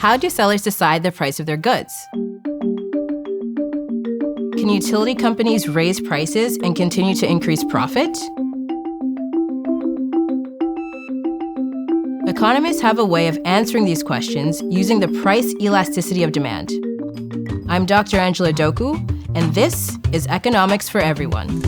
How do sellers decide the price of their goods? Can utility companies raise prices and continue to increase profit? Economists have a way of answering these questions using the price elasticity of demand. I'm Dr. Angela Doku, and this is Economics for Everyone.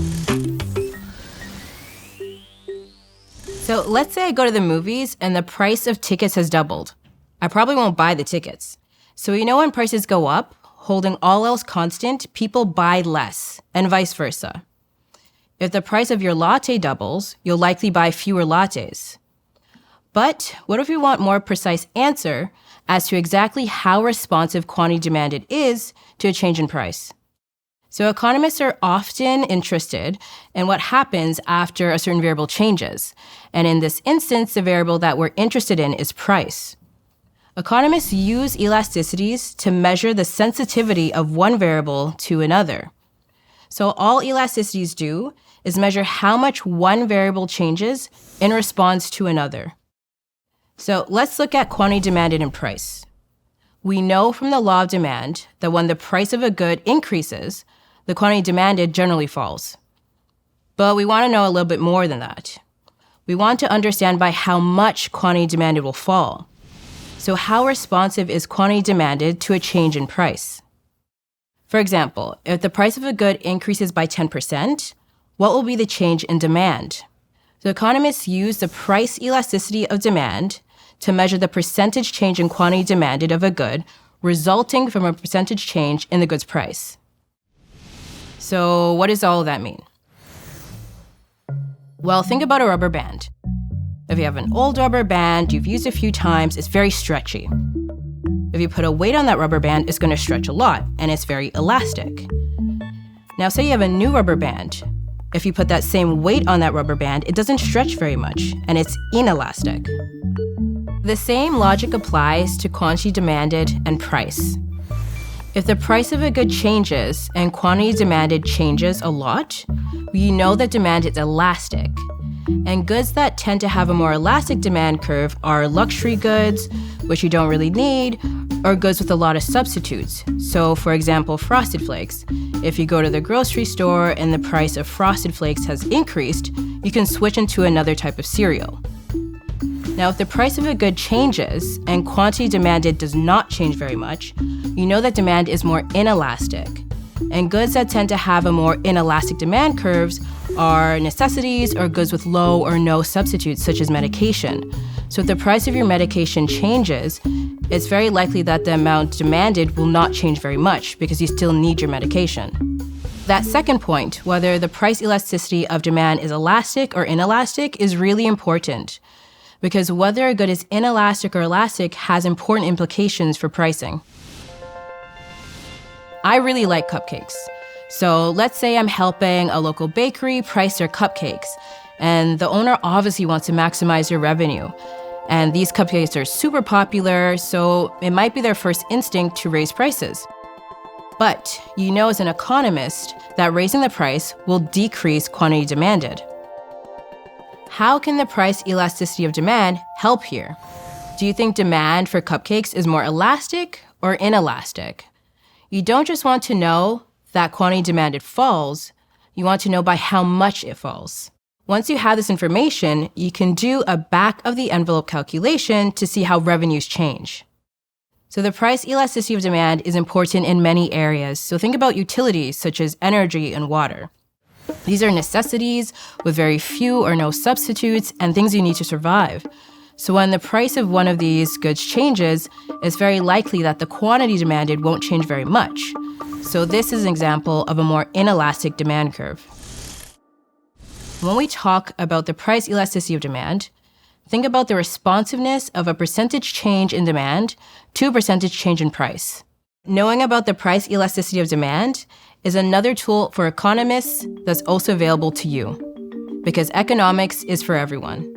So let's say I go to the movies and the price of tickets has doubled. I probably won't buy the tickets. So when prices go up, holding all else constant, people buy less, and vice versa. If the price of your latte doubles, you'll likely buy fewer lattes. But what if we want more precise answer as to exactly how responsive quantity demanded is to a change in price? So economists are often interested in what happens after a certain variable changes. And in this instance, the variable that we're interested in is price. Economists use elasticities to measure the sensitivity of one variable to another. So all elasticities do is measure how much one variable changes in response to another. So let's look at quantity demanded and price. We know from the law of demand that when the price of a good increases, the quantity demanded generally falls. But we want to know a little bit more than that. We want to understand by how much quantity demanded will fall. So how responsive is quantity demanded to a change in price? For example, if the price of a good increases by 10%, what will be the change in demand? So economists use the price elasticity of demand to measure the percentage change in quantity demanded of a good resulting from a percentage change in the good's price. So what does all of that mean? Well, think about a rubber band. If you have an old rubber band you've used a few times, it's very stretchy. If you put a weight on that rubber band, it's going to stretch a lot, and it's very elastic. Now, say you have a new rubber band. If you put that same weight on that rubber band, it doesn't stretch very much, and it's inelastic. The same logic applies to quantity demanded and price. If the price of a good changes and quantity demanded changes a lot, we know that demand is elastic. And goods that tend to have a more elastic demand curve are luxury goods, which you don't really need, or goods with a lot of substitutes. So, for example, Frosted Flakes. If you go to the grocery store and the price of Frosted Flakes has increased, you can switch into another type of cereal. Now, if the price of a good changes and quantity demanded does not change very much, you know that demand is more inelastic. And goods that tend to have a more inelastic demand curves are necessities or goods with low or no substitutes, such as medication. So if the price of your medication changes, it's very likely that the amount demanded will not change very much because you still need your medication. That second point, whether the price elasticity of demand is elastic or inelastic, is really important because whether a good is inelastic or elastic has important implications for pricing. I really like cupcakes. So let's say I'm helping a local bakery price their cupcakes, and the owner obviously wants to maximize their revenue. And these cupcakes are super popular, so it might be their first instinct to raise prices. But as an economist that raising the price will decrease quantity demanded. How can the price elasticity of demand help here? Do you think demand for cupcakes is more elastic or inelastic? You don't just want to know that quantity demanded falls, you want to know by how much it falls. Once you have this information, you can do a back-of-the-envelope calculation to see how revenues change. So the price elasticity of demand is important in many areas. So think about utilities such as energy and water. These are necessities with very few or no substitutes and things you need to survive. So when the price of one of these goods changes, it's very likely that the quantity demanded won't change very much. So this is an example of a more inelastic demand curve. When we talk about the price elasticity of demand, think about the responsiveness of a percentage change in demand to a percentage change in price. Knowing about the price elasticity of demand is another tool for economists that's also available to you, because economics is for everyone.